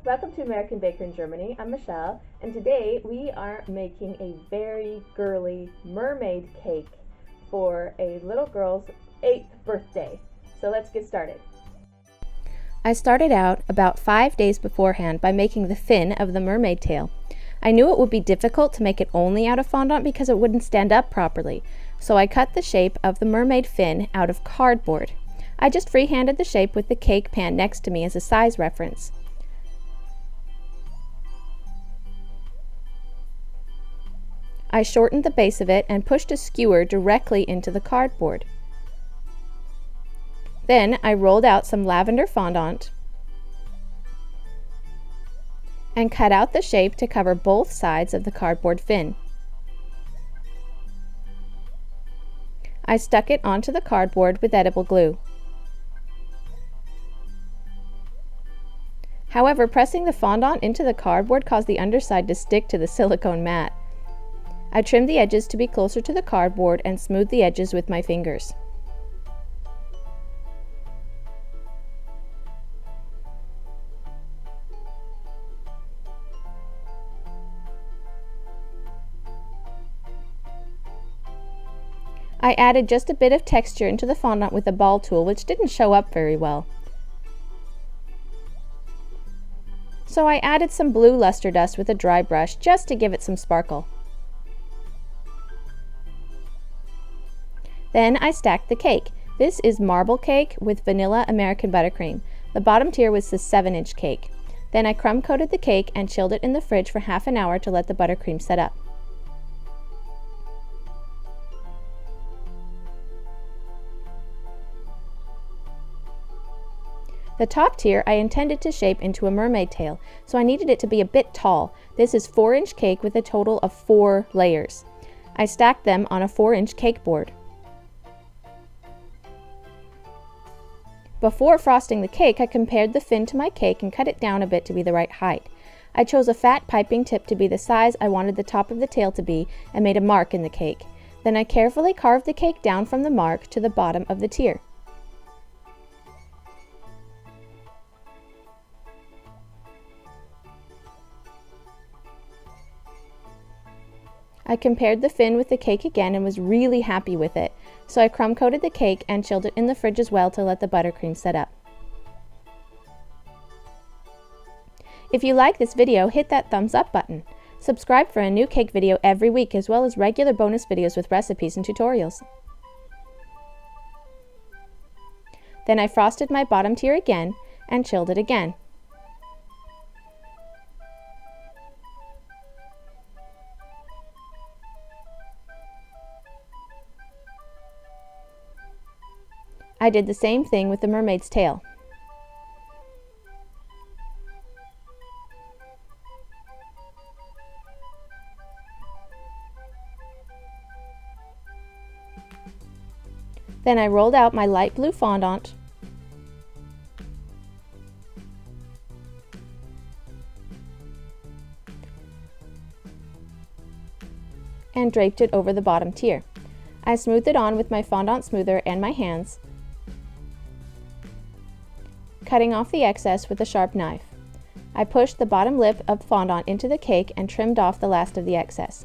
welcome to American Baker in Germany. I'm Michelle, and today we are making a very girly mermaid cake for a little girl's 8th birthday. So let's get started. I started out about 5 days beforehand by making the fin of the mermaid tail. I knew it would be difficult to make it only out of fondant because it wouldn't stand up properly, so I cut the shape of the mermaid fin out of cardboard. I just freehanded the shape with the cake pan next to me as a size reference. I shortened the base of it and pushed a skewer directly into the cardboard. Then I rolled out some lavender fondant and cut out the shape to cover both sides of the cardboard fin. I stuck it onto the cardboard with edible glue. However, pressing the fondant into the cardboard caused the underside to stick to the silicone mat. I trimmed the edges to be closer to the cardboard and smoothed the edges with my fingers. I added just a bit of texture into the fondant with a ball tool, which didn't show up very well. So I added some blue luster dust with a dry brush just to give it some sparkle. Then I stacked the cake. This is marble cake with vanilla American buttercream. The bottom tier was the 7-inch cake. Then I crumb coated the cake and chilled it in the fridge for half an hour to let the buttercream set up. The top tier I intended to shape into a mermaid tail, so I needed it to be a bit tall. This is 4-inch cake with a total of 4 layers. I stacked them on a 4-inch cake board. Before frosting the cake, I compared the fin to my cake and cut it down a bit to be the right height. I chose a fat piping tip to be the size I wanted the top of the tail to be and made a mark in the cake. Then I carefully carved the cake down from the mark to the bottom of the tier. I compared the fin with the cake again and was really happy with it, so I crumb coated the cake and chilled it in the fridge as well to let the buttercream set up. If you like this video, hit that thumbs up button. Subscribe for a new cake video every week, as well as regular bonus videos with recipes and tutorials. Then I frosted my bottom tier again and chilled it again. I did the same thing with the mermaid's tail. Then I rolled out my light blue fondant and draped it over the bottom tier. I smoothed it on with my fondant smoother and my hands, cutting off the excess with a sharp knife. I pushed the bottom lip of fondant into the cake and trimmed off the last of the excess.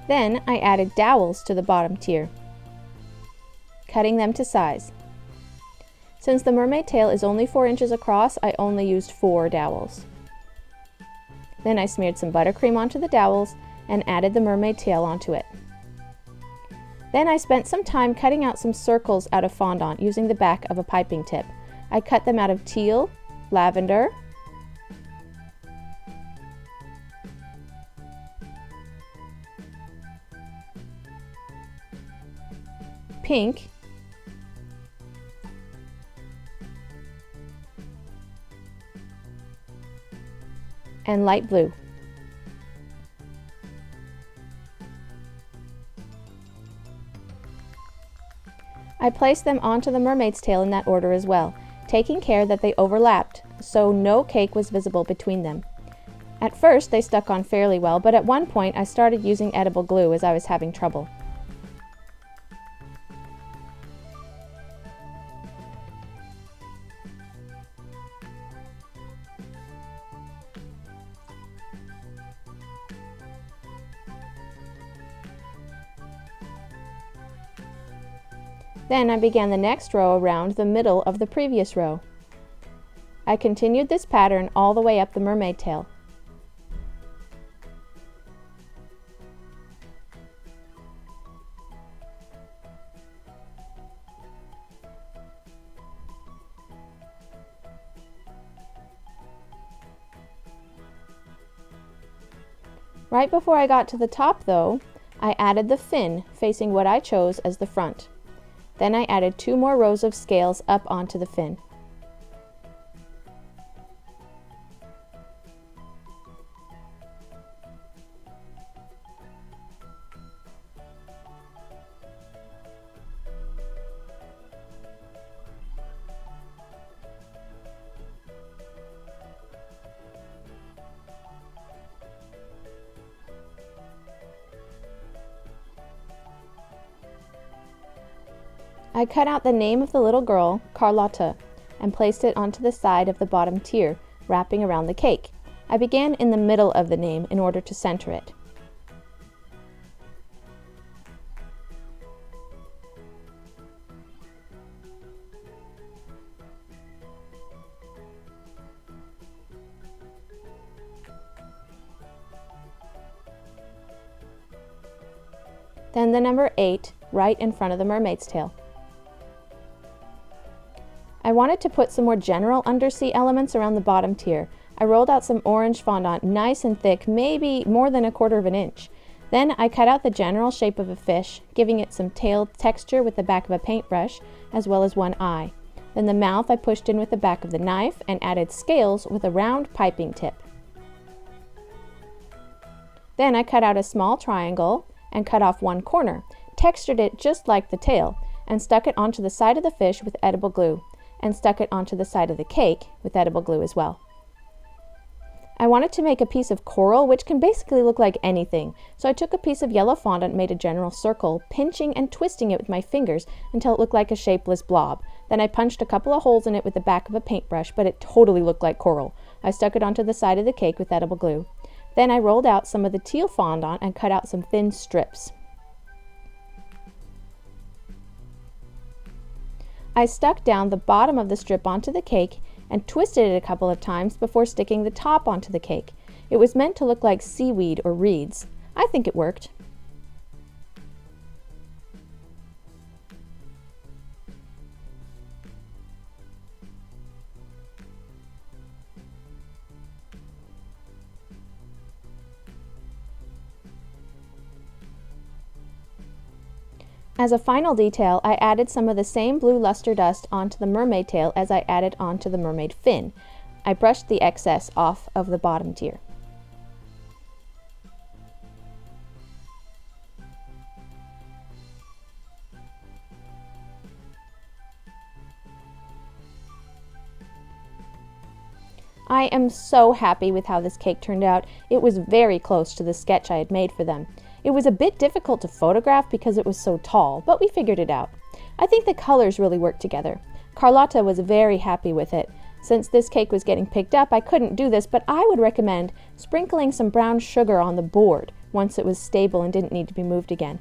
Then I added dowels to the bottom tier, cutting them to size. Since the mermaid tail is only 4 inches across, I only used 4 dowels. Then I smeared some buttercream onto the dowels and added the mermaid tail onto it. Then I spent some time cutting out some circles out of fondant using the back of a piping tip. I cut them out of teal, lavender, pink, and light blue. I placed them onto the mermaid's tail in that order as well, taking care that they overlapped, so no cake was visible between them. At first, they stuck on fairly well, but at one point I started using edible glue as I was having trouble. Then I began the next row around the middle of the previous row. I continued this pattern all the way up the mermaid tail. Right before I got to the top, though, I added the fin facing what I chose as the front. Then I added 2 more rows of scales up onto the fin. I cut out the name of the little girl, Carlotta, and placed it onto the side of the bottom tier, wrapping around the cake. I began in the middle of the name in order to center it. Then the number 8 right in front of the mermaid's tail. I wanted to put some more general undersea elements around the bottom tier. I rolled out some orange fondant, nice and thick, maybe more than 1/4 inch. Then I cut out the general shape of a fish, giving it some tailed texture with the back of a paintbrush, as well as one eye. Then the mouth I pushed in with the back of the knife and added scales with a round piping tip. Then I cut out a small triangle and cut off one corner, textured it just like the tail, and stuck it onto the side of the fish with edible glue, and stuck it onto the side of the cake with edible glue as well. I wanted to make a piece of coral, which can basically look like anything, so I took a piece of yellow fondant, made a general circle, pinching and twisting it with my fingers until it looked like a shapeless blob. Then I punched a couple of holes in it with the back of a paintbrush, but it totally looked like coral. I stuck it onto the side of the cake with edible glue. Then I rolled out some of the teal fondant and cut out some thin strips. I stuck down the bottom of the strip onto the cake and twisted it a couple of times before sticking the top onto the cake. It was meant to look like seaweed or reeds. I think it worked. As a final detail, I added some of the same blue luster dust onto the mermaid tail as I added onto the mermaid fin. I brushed the excess off of the bottom tier. I am so happy with how this cake turned out. It was very close to the sketch I had made for them. It was a bit difficult to photograph because it was so tall, but we figured it out. I think the colors really worked together. Carlotta was very happy with it. Since this cake was getting picked up, I couldn't do this, but I would recommend sprinkling some brown sugar on the board once it was stable and didn't need to be moved again.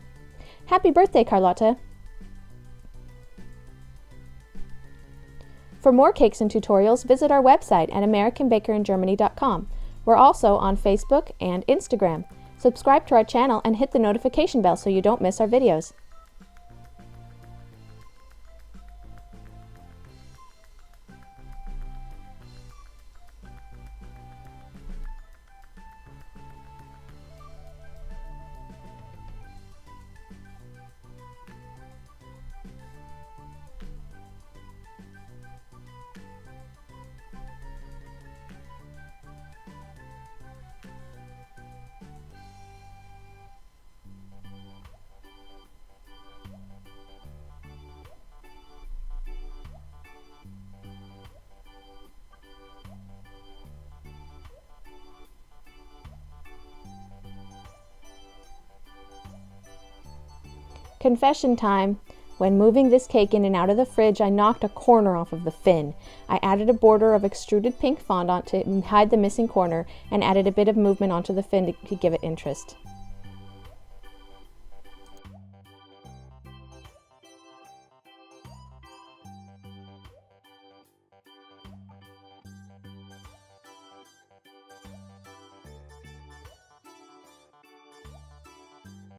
Happy birthday, Carlotta! For more cakes and tutorials, visit our website at americanbakerin germany.com. We're also on Facebook and Instagram. Subscribe to our channel and hit the notification bell so you don't miss our videos. Confession time! When moving this cake in and out of the fridge, I knocked a corner off of the fin. I added a border of extruded pink fondant to hide the missing corner and added a bit of movement onto the fin to give it interest.